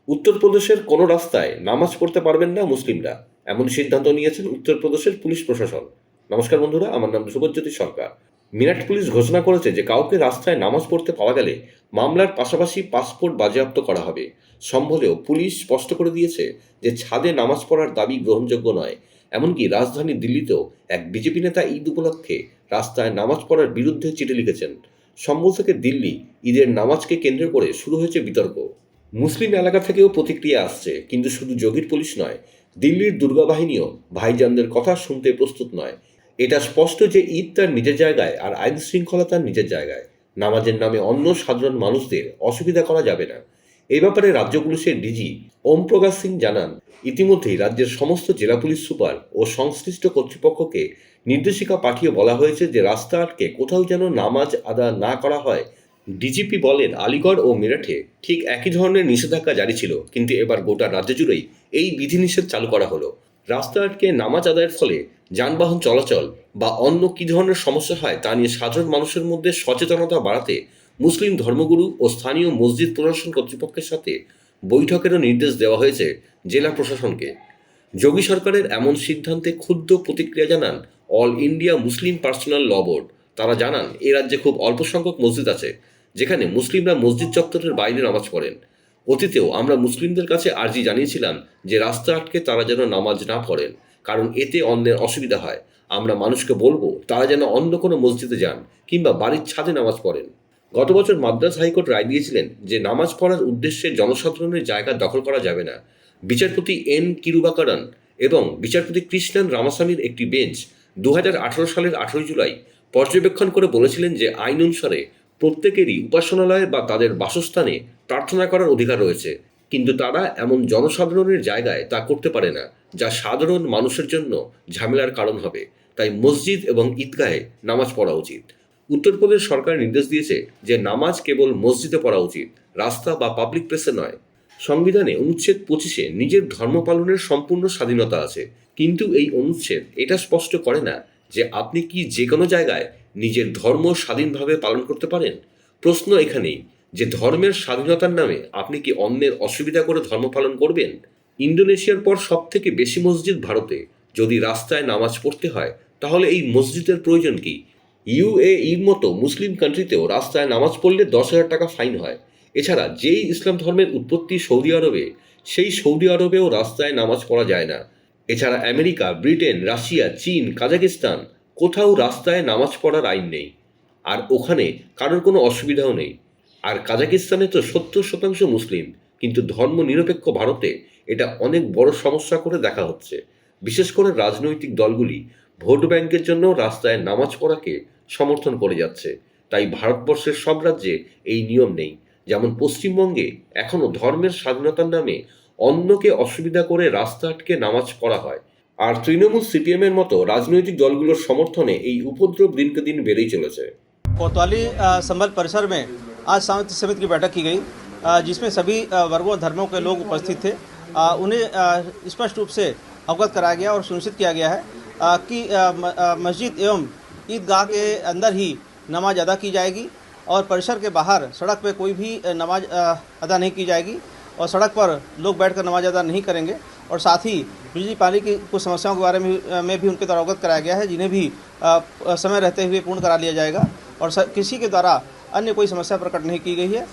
উত্তরপ্রদেশের কোনো রাস্তায় নামাজ পড়তে পারবেন না মুসলিমরা, এমন সিদ্ধান্ত নিয়েছেন উত্তরপ্রদেশের পুলিশ প্রশাসন। নমস্কার বন্ধুরা, আমার নাম শুভজ্যোতি সরকার। মিরাট পুলিশ ঘোষণা করেছে যে কাউকে রাস্তায় নামাজ পড়তে পাওয়া গেলে মামলার পাশাপাশি পাসপোর্ট বাজেয়াপ্ত করা হবে। সম্ভলেও পুলিশ স্পষ্ট করে দিয়েছে যে ছাদে নামাজ পড়ার দাবি গ্রহণযোগ্য নয়। এমনকি রাজধানী দিল্লিতেও এক বিজেপি নেতা ঈদ উপলক্ষে রাস্তায় নামাজ পড়ার বিরুদ্ধে চিঠি লিখেছেন। সম্বল থেকে দিল্লি ঈদের নামাজকে কেন্দ্র করে শুরু হয়েছে বিতর্ক। মুসলিম এলাকা থেকেও প্রতিক্রিয়া আসছে, কিন্তু শুধু যোগীর পুলিশ নয়, দিল্লির দুর্গা বাহিনীও ভাইজানদের কথা শুনতে প্রস্তুত নয়। এটা স্পষ্ট যে ঈদ তার নিজের জায়গায় আর আইন শৃঙ্খলা তার নিজের জায়গায়। নামাজের নামে অন্য সাধারণ মানুষদের অসুবিধা করা যাবে না। এই ব্যাপারে রাজ্য পুলিশের ডিজি ওম প্রকাশ সিং জানান, ইতিমধ্যেই রাজ্যের সমস্ত জেলা পুলিশ সুপার ও সংশ্লিষ্ট কর্তৃপক্ষকে নির্দেশিকা পাঠিয়ে বলা হয়েছে যে রাস্তা আটকে কোথাও যেন নামাজ আদা না করা হয়। ডিজিপি বলেন, আলিগড় ও মেরঠে ঠিক একই ধরনের নিষেধাজ্ঞা জারি ছিল, কিন্তু এবার গোটা রাজ্য জুড়েই এই বিধিনিষেধ চালু করা হলো। রাস্তা আটকে নামাজ আদায়ের ফলে যানবাহন চলাচল বা অন্য কী ধরনের সমস্যা হয় তা নিয়ে সাধারণ মানুষের মধ্যে সচেতনতা বাড়াতে মুসলিম ধর্মগুরু ও স্থানীয় মসজিদ প্রশাসন কর্তৃপক্ষের সাথে বৈঠকেরও নির্দেশ দেওয়া হয়েছে জেলা প্রশাসনকে। যোগী সরকারের এমন সিদ্ধান্তে ক্ষুব্ধ প্রতিক্রিয়া জানান অল ইন্ডিয়া মুসলিম পার্সোনাল ল বোর্ড। তারা জানান, এ রাজ্যে খুব অল্প সংখ্যক মসজিদ আছে যেখানে মুসলিমরা মসজিদ চত্বরের বাইরে নামাজ পড়েন। অতীতেও আমরা মুসলিমদের কাছে আর্জি জানিয়েছিলাম যে রাস্তা আটকে তারা যেন নামাজ না পড়েন, কারণ এতে অন্যের অসুবিধা হয়। আমরা মানুষকে বলবো তারা যেন অন্য কোনো মসজিদে যান কিংবা বাড়ির ছাদে নামাজ পড়েন। গত বছর মাদ্রাজ হাইকোর্ট রায় দিয়েছিলেন যে নামাজ পড়ার উদ্দেশ্যে জনসাধারণের জায়গা দখল করা যাবে না। বিচারপতি এন কিরুবাকারন এবং বিচারপতি কৃষ্ণন রামাস্বামীর একটি বেঞ্চ 2018 সালের 18 জুলাই পর্যবেক্ষণ করে বলেছিলেন যে আইন অনুসারে প্রত্যেকেরই উপাসনালয়ে বা তাদের বাসস্থানে প্রার্থনা করার অধিকার রয়েছে, কিন্তু তারা এমন জনসাধারণের জায়গায় তা করতে পারে না যা সাধারণ মানুষের জন্য ঝামেলার কারণ হবে। তাই মসজিদ এবং ঈদগাহে নামাজ পড়া উচিত। উত্তরপ্রদেশ সরকার নির্দেশ দিয়েছে যে নামাজ কেবল মসজিদে পড়া উচিত, রাস্তা বা পাবলিক প্লেসে নয়। সংবিধানে অনুচ্ছেদ 25-এ নিজের ধর্ম পালনের সম্পূর্ণ স্বাধীনতা আছে, কিন্তু এই অনুচ্ছেদ এটা স্পষ্ট করে না যে আপনি কি যে কোনো জায়গায় নিজের ধর্ম স্বাধীনভাবে পালন করতে পারেন। প্রশ্ন এখানেই যে ধর্মের স্বাধীনতার নামে আপনি কি অন্যের অসুবিধা করে ধর্ম পালন করবেন? ইন্দোনেশিয়ার পর সবথেকে বেশি মসজিদ ভারতে। যদি রাস্তায় নামাজ পড়তে হয় তাহলে এই মসজিদের প্রয়োজন কি? ইউএইর মতো মুসলিম কান্ট্রিতেও রাস্তায় নামাজ পড়লে 10,000 টাকা ফাইন হয়। এছাড়া যেই ইসলাম ধর্মের উৎপত্তি সৌদি আরবে, সেই সৌদি আরবেও রাস্তায় নামাজ পড়া যায় না। এছাড়া আমেরিকা, ব্রিটেন, রাশিয়া, চীন, কাজাকিস্তান কোথাও রাস্তায় নামাজ পড়ার আইন নেই, আর ওখানে কারোর কোনো অসুবিধাও নেই। আর কাজাকিস্তানে তো 70% মুসলিম, কিন্তু ধর্ম নিরপেক্ষ ভারতে এটা অনেক বড় সমস্যা করে দেখা হচ্ছে। বিশেষ করে রাজনৈতিক দলগুলি ভোট ব্যাংকের জন্য রাস্তায় নামাজ পড়াকে সমর্থন করে যাচ্ছে। তাই ভারতবর্ষের সব রাজ্যে এই নিয়ম নেই। যেমন পশ্চিমবঙ্গে এখনও ধর্মের স্বাধীনতার নামে অন্যকে অসুবিধা করে রাস্তা আটকে নামাজ পড়া হয়। আর তৃণমূল সিপিএমের মতো রাজনৈতিক দলগুলোর সমর্থনে এই উপদ্রব দিনকে দিন বেড়েই চলেছে। कोतवाली संबल परिसर में आज शांति समिति की बैठक की गई, जिसमें सभी वर्गों और धर्मों के लोग उपस्थित थे। उन्हें स्पष्ट रूप से अवगत कराया गया और सुनिश्चित किया गया है कि मस्जिद एवं ईदगाह के अंदर ही नमाज अदा की जाएगी और परिसर के बाहर सड़क पर कोई भी नमाज अदा नहीं की जाएगी और सड़क पर लोग बैठकर नमाज अदा नहीं करेंगे। और साथ ही बिजली पानी की कुछ समस्याओं के बारे में भी उनके द्वारा अवगत कराया गया है, जिन्हें भी समय रहते हुए पूर्ण करा लिया जाएगा और किसी के द्वारा अन्य कोई समस्या प्रकट नहीं की गई है।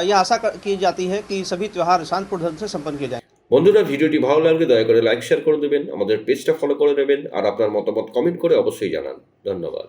यह आशा की जाती है कि सभी त्यौहार शांतिपूर्ण ढंग से संपन्न किए जाएं। বন্ধুরা, ভিডিওটি ভালো লাগলে দয়া করে লাইক শেয়ার করে দেবেন, আমাদের পেজটা ফলো করে নেবেন আর আপনার মতামত কমেন্ট করে অবশ্যই জানান। ধন্যবাদ।